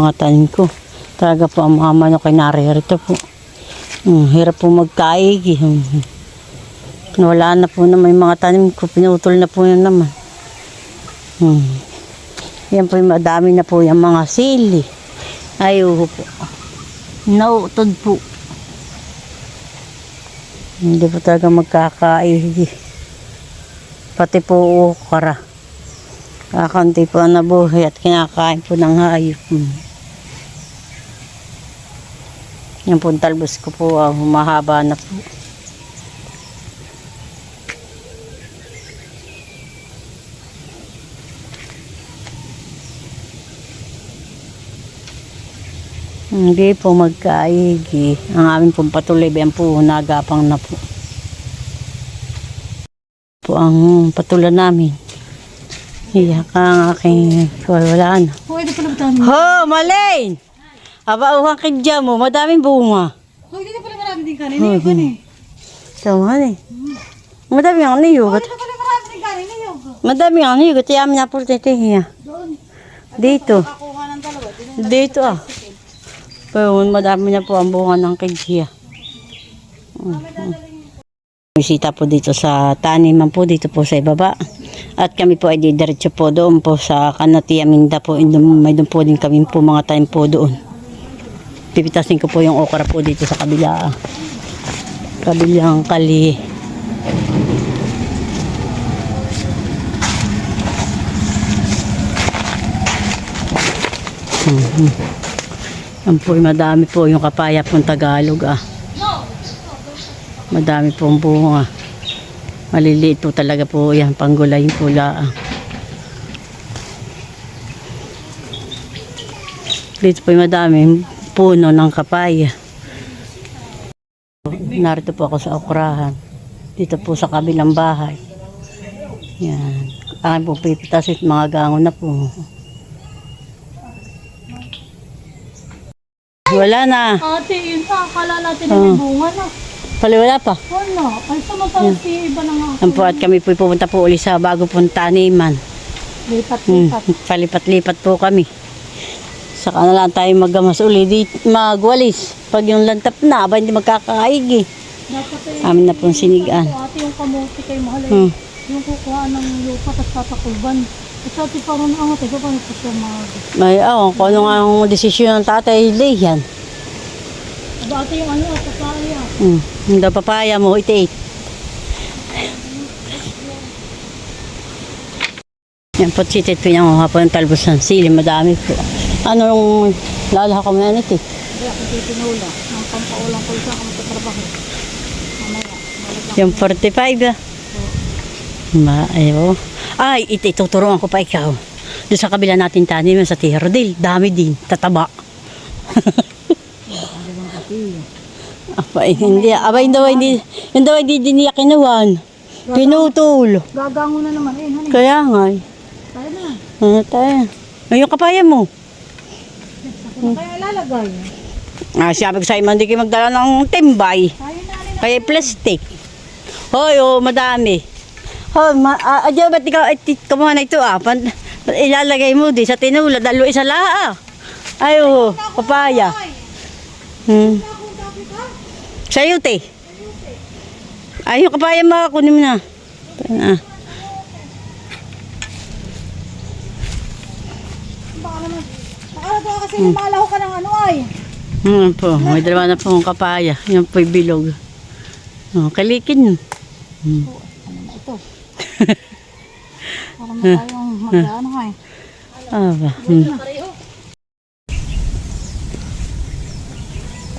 mga tanim ko. Talaga po ang mga manok ay naririto po. Hirap po magkaigi. Wala na po na may mga tanim ko. Pinutol na po yun naman. Yan po yung madami na po yung mga sili. Ayuho po. Nautod po. Hindi po talaga magkakaigi. Pati po ukara. Kakanti po ang nabuhay at kinakain po ng hayop. Yung po talbos ko po, humahaba na po. Hindi po magkaigi. Ang aming pong patuloy, yan po, nagapang na po. Po ang patuloy namin. Iyak ang aking wala na. Pwede pala madami. Ho, Malain! Aba, uhang kidya mo, madaming bunga. Hindi na pala marami din kanin. Niyugan eh. Tama eh. Madami ang niyugot. Hindi na pala marami din kanin. Niyugan. Madami ang niyugot. Yamin na po titihiya. Doon. Dito. Kakuha ng dalawa. Dito Pero madami na po ang bunga ng kidya. Bisita po dito sa taniman po dito po sa ibaba. At kami po ay didiretso po doon po sa Kanati Aminda po. May doon po din kami po mga tanim po doon. Pipitasin ko po yung okra po dito sa kabila. Kabilang kali. Yan po, madami po yung kapaya pong Tagalog Madami pong bunga. Maliliit po talaga po yan, panggulay po laang. Dito po yung madami puno ng kapaya. Narito po ako sa okrahan. Dito po sa kabilang bahay. Yan. Akin po pipitasin mga gangon na po. Wala na. Ate, yun akala natin na may bunga na. Wala pa. Wala. Ay, samantala si iba na nga. Yan po, at kami po pupunta po uli sa bago pong taniman. Lipat-lipat. Palipat-lipat po kami. Saka na lang tayo magamas uli, magwalis. Pag yung lantap na, aba hindi magkakaigi. Dapat Amin na pong sinigaan. ate yung kamuti kay mahal yung kukuha ng lupa tapos tatakulban. At ate parang ate ko paano po siya May, kung ano nga ang desisyon ng tatay, yan. Aba ate yung papaya. Hindi papaya mo, iti-eat. Yan po, sitit po niya mga po ng talbos ng sili, madami po. Anong lalaha ko na nito? Kaya kung titinula, ang pampaulang ko isa kung magtatrabaho. Mamaya. Yung 45 Ayo. Ay, ituturuan ko pa ikaw. Doon sa kabila natin tanim sa Tiradil, dami din, tataba. Hindi, hindi diniyak kinuwan. Pinutol. Gagango na naman honey. Kaya nga. Tayo na. Tayo. Yung kapaya mo. Saan kaya ilalagay? Sabi ko sa iyo, hindi kayo magdala ng timbay. Tayo na rin. Kaya plastic. Hoy, madami. Hoy, adyo ba't ikaw, kumuha na ito ilalagay mo di sa tinula, dalo isa laa. Ay, papaya. Sayote. Ay, yung kapaya mo, kunin mo na. Baka naman. Baka na kasi lumalaho ka ng ay. Po, may dalawa na pong kapaya. Yan po'y bilog. Kalikin. Ito. Baka na tayong mag-ano ay. Aba.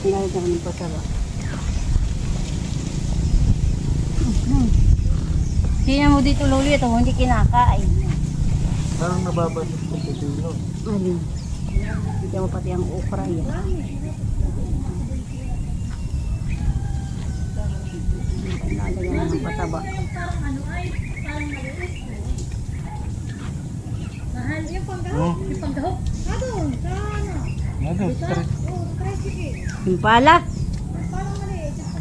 Lahat ako ng pataba. Tingnan mo dito, Loli, ito hindi kinakain. Parang nababasok sa pitulo. Alin? Tingnan mo pati ang okra yan. Nalagyan ng pataba. Mahal yung panggahok. Yung panggahok. Adon, sana. Yung pala?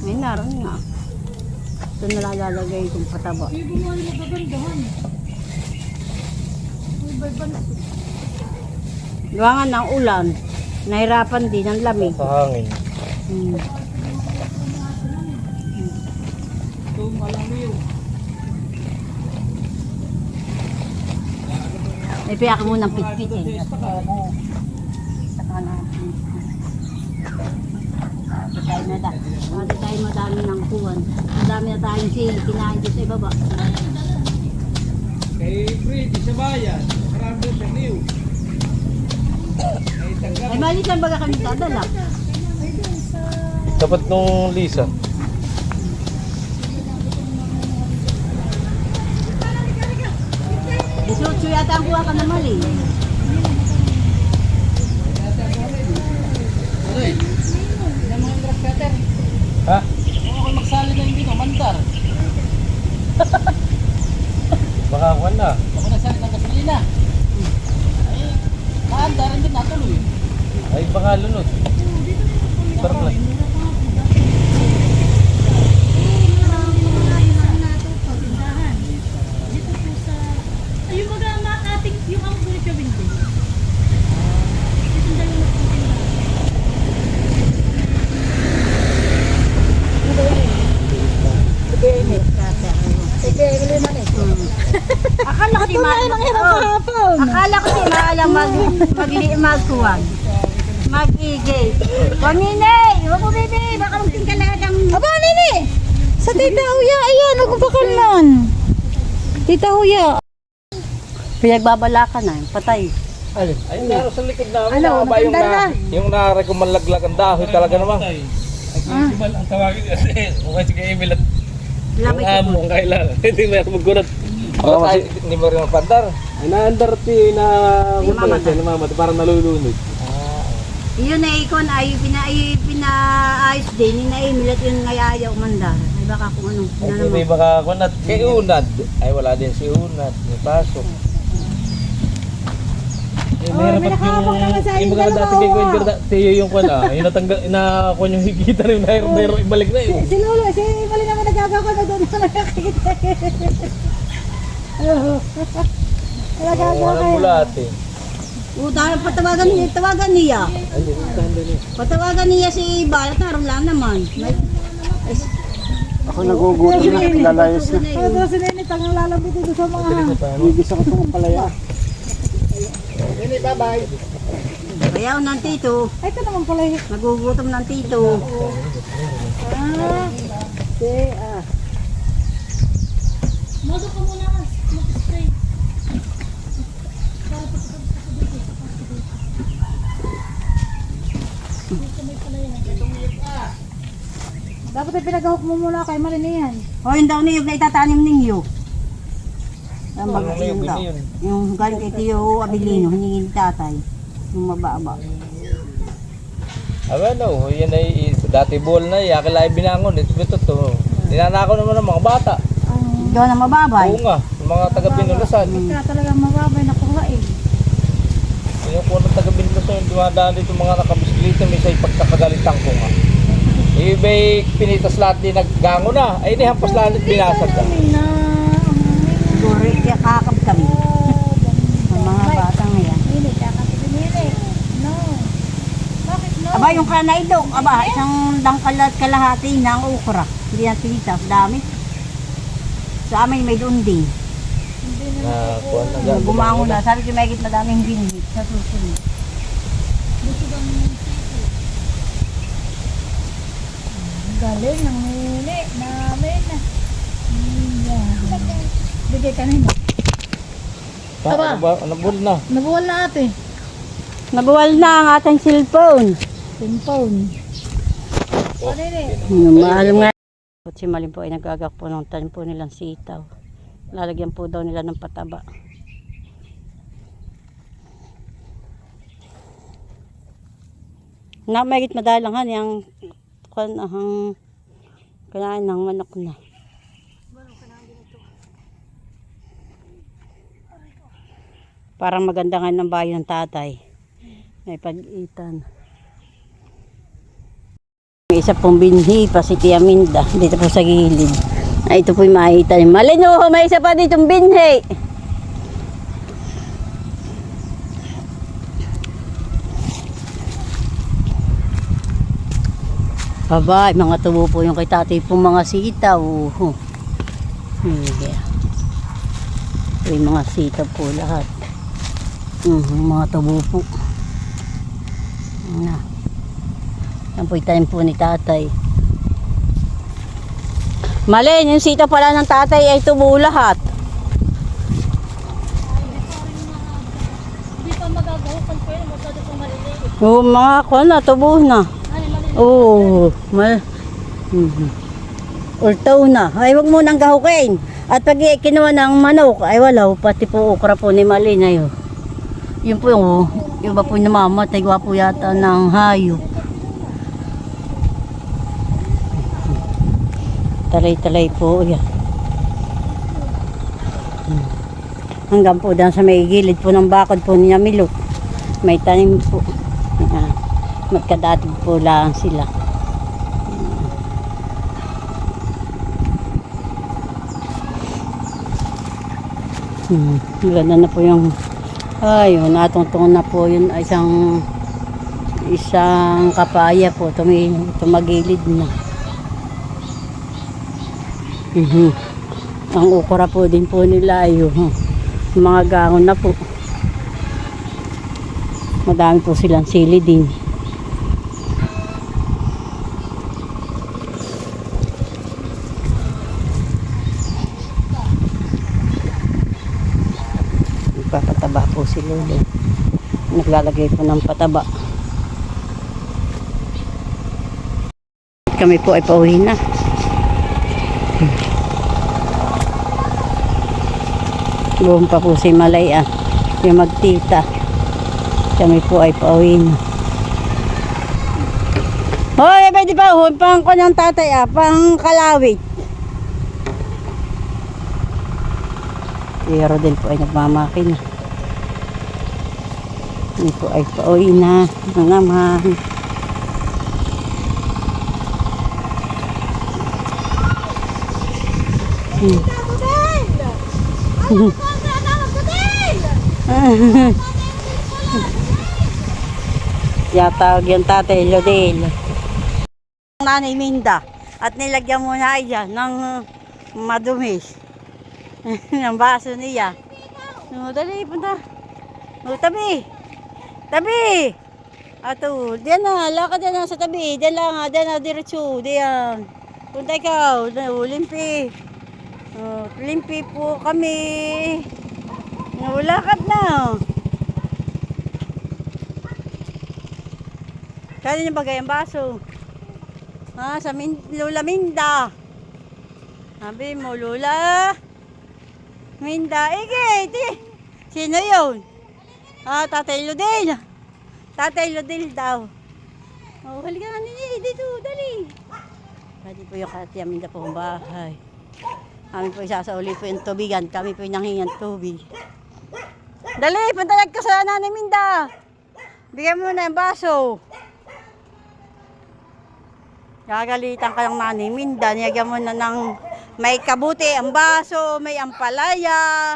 Ay, naroon nga. Ito na lang lalagay itong pataba. Yung gumawa yung magagandahan. May balbal. Luwangan ng ulan. Nahirapan din ang lamig. Sa hangin. Hmm. May piyak mo ng pitpit eh. Saka na. Hindi tayo madami ng kuwan. Madami na tayong kinain dito sa ibaba. Kay Freddy sa bayan, marami doon sa New. Ay, malitan baga kami dadala. Dapat nung Lisa. Disutsu yata ang kuha ka na mali. Ha? Ako magsali na hindi, mandar. Baka ako na. Ako nagsali ng gasolina. Ay, maandar, hindi natuloy. Ay, baka lunod. Sarap lang. Yung mga ating, yung ang kulit yung window. Akala ko di Akala ko di maalam magkuhan. Mag-igay. Pamine! Huwag mo bebe! Baka magting ka lagang... Aba, nini! Sa Tita Huya, ayan, nagpapakal nun. Tita Huya. Pinagbabalakan na, patay. Ay, meron sa likod namin. Ano, Nakaba yung matanda yung naray ko manlaglag ang dahil talaga naman. Ay, Emil ang tawagin kasi. Okay, sige Emil at yung Lamay ko amo po. ang kailangan. Hindi meron magkunat. Hindi mo rin mapandar. Ay, naandar na Mamatay. na mamatay. Parang nalulunod. Yun na ikon ay pinaayos din. Inaimilat yun ngay ayaw umandar. Ay baka kung ano. Ay, Ano hindi naman. baka kunat. Kay Unad. Ay, wala din si Unad. May pasok. Eh, meron pa yung mga dati kay Gwen Teo yung kwan yung natanggal, inakuha yung higita rin, mayroon ibalik na yun. Si Lolo, si Mali naman nagagawa na doon na nakakita. Nagagawa Walang kayo. mulat eh. Dahil patawagan niya. Patawagan niya si Balat, naroon lang naman. Ako nagugutom na, lalayas na. Pero si Nene, tangang lalabot dito sa mga... Bigis ako itong palaya. Bayaw ng tito. Ay, ito naman pala yun. Nagugutom ng tito. Mago ka muna ka. Mag-spray. Dapat ay pinagahok mo muna kay Marinian. O yun daw niyog na itatanim ninyo. Ang Ano baga yun yung daw. yun? Yung galing kay Tiyo Abilino, hiningin tatay. Yung mababa. Aba no, yan ay dati ball na yakala ay binangon. Ito to. Ninanakaw naman ng mga bata. Doon na mababay. Oo nga, yung mga taga-Binulasan. Kaya talagang mababay na kuha eh. Yung po ng taga-Binulasan, yung dumadaan dito mga nakabisiklita, may say pagkakagalitan ko nga. Ibay pinitas lahat din naggango na. Ay, di hampas lahat binasag ka. Siguro kaya kakab kami. Ang mga batang yan. Nini, kakatipin nini. No. Bakit no? Aba, yung kanay daw. Aba, isang dangkal at kalahati na ang ukra. Hindi yan pinitas. Dami. Sa amin may doon din. Na, kuwan na Bumangon na. Sabi ko may madaming binhit sa susunod. Galing ng nini. Namin na. Bigay ka nini. Ano ba? Ano ball na? Nabuwal na ate. Nabuwal na ang ating cellphone. Cellphone. Ano Mahal nga. Si Malim po ay nagagak po ng tanim po nilang sitaw. Lalagyan po daw nila ng pataba. Na may madalangan yung kinain ng manok na. Parang maganda nga ng bayo ng tatay. May pag-itan. May isa pong binhi pa si Tia Minda dito po sa gilid. Ay, ito po'y makita niyo. Malino, may isa pa ditong binhi. Aba, mga tubo po yung kay tatay pong mga sitaw. Yeah. May mga sitaw po lahat. Mga tubo po. Yan po yung tanim po ni tatay. Malin, yung sitaw pala ng tatay ay tubo lahat. Hindi pa magagahukan ko yun, masyado pang maliliit. Oo, mga ko na, tubo na. Oo, ultaw na. Ay, huwag mo nang gahukin. At pag kinuha ng manok, ay wala, pati po okra po ni Malin. Ay, yun po yung iba po namamatay, po yata ng hayop. Talay-talay po yan. Hanggang po dyan sa may gilid po ng bakod po niya Milot. May tanim po. Magkadatig po lang sila. Ganda na po yung ayun, natungtong na po yun isang kapaya po tumagilid na. Ang ukura po din po nila ayun, mga gangon na po. Madami po silang sili din. Nagpapataba po si Lolo. Naglalagay po ng pataba. Kami po ay pauwi na. Buong pa po si Malay yung magtita. Kami po ay pauwi na. Hoy, pwede pa pang kanyang tatay pang kalawit. Pero din po ay nagmamakin na. Kami po ay pauwi na naman. Yatawag yung tatay Lodel. Nanay Minda at nilagyan mo na yan ng madumis ng baso niya. Dali, punta. Tabi. Tabi. Ato, diyan na, lakad na sa tabi. Diyan na, diretso. Diyan. Punta ikaw, limpi. Limpi po kami. Lakad na. Kaya niya bagay ang baso. Sa Lola Minda. Sabi mo, Lola Minda. Sino yun? Tatay Lodel. Tatay Lodel daw. Halika na ninyo. Dito, dali. Dali po yung Tatay Minda po ang bahay. Kami po isasauli po yung tubigan. Kami po yung nanghingan tubig. Dali, pantayag ka sa Nanay Minda. Bigyan mo na yung baso. Gagalitan ka ng Nanay Minda. Niyagyan mo na ng may kabuti ang baso, may ampalaya.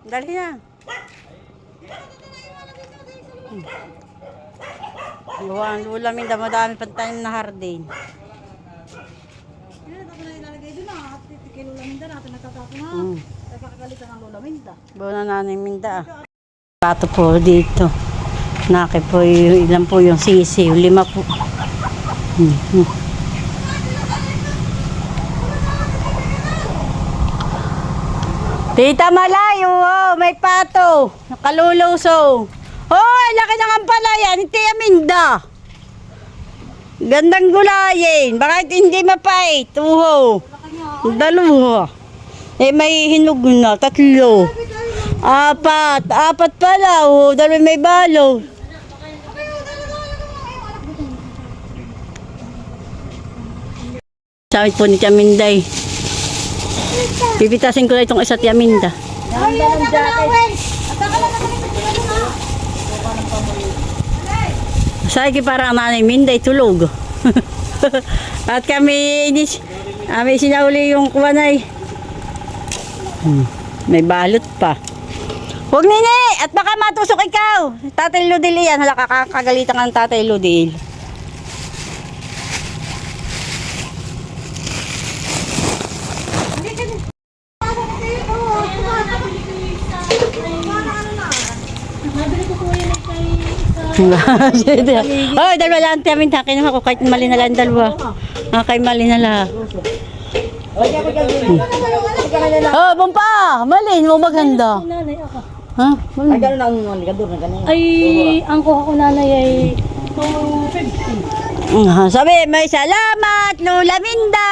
Dali na. Ang Lola Minda, madami pang tanim na hardin. Buo na Nanay Minda. Pato po dito. Naki po ilan po yung sisi. 5 po. Tita Malayo, may pato. Nakaluluso. Hoy, laki ng ampalaya ni Tia Minda. Gandang gulayin. Bakit hindi mapait? Dalawa. May hinog na. 3. 4 pala. Dalawa may balo. Sabi po ni Tia Minday. Pipitasin ko na itong isa Tia Minda. Sabi parang Nanay Minday tulog. At kami sinauli yung kuwanay. May balot pa. Huwag nini! At baka matusok ikaw! Tatay Ludil yan. Hala, kakagalitan ka ng Tatay Ludil. Nabili ko po yun kay Oh, dalawa lang namin. Kinuha ko kahit mali na lang dalawa. Kay mali na lang. Oh, bumpa! Mali, mo maganda. nanay ako. Ha? Mali. Ay, ang kuha ko nanay ay 250. Sabi, may salamat, Lola Minda,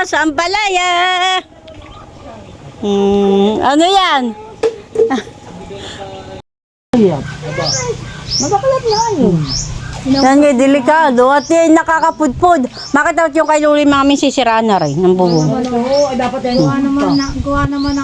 sa Ampalaya. Ano yan? Yan nga, delikado. At yan, nakakapudpud. Makita yung kay Luli mga sisiraan na rin ng bubong. Kuha naman na.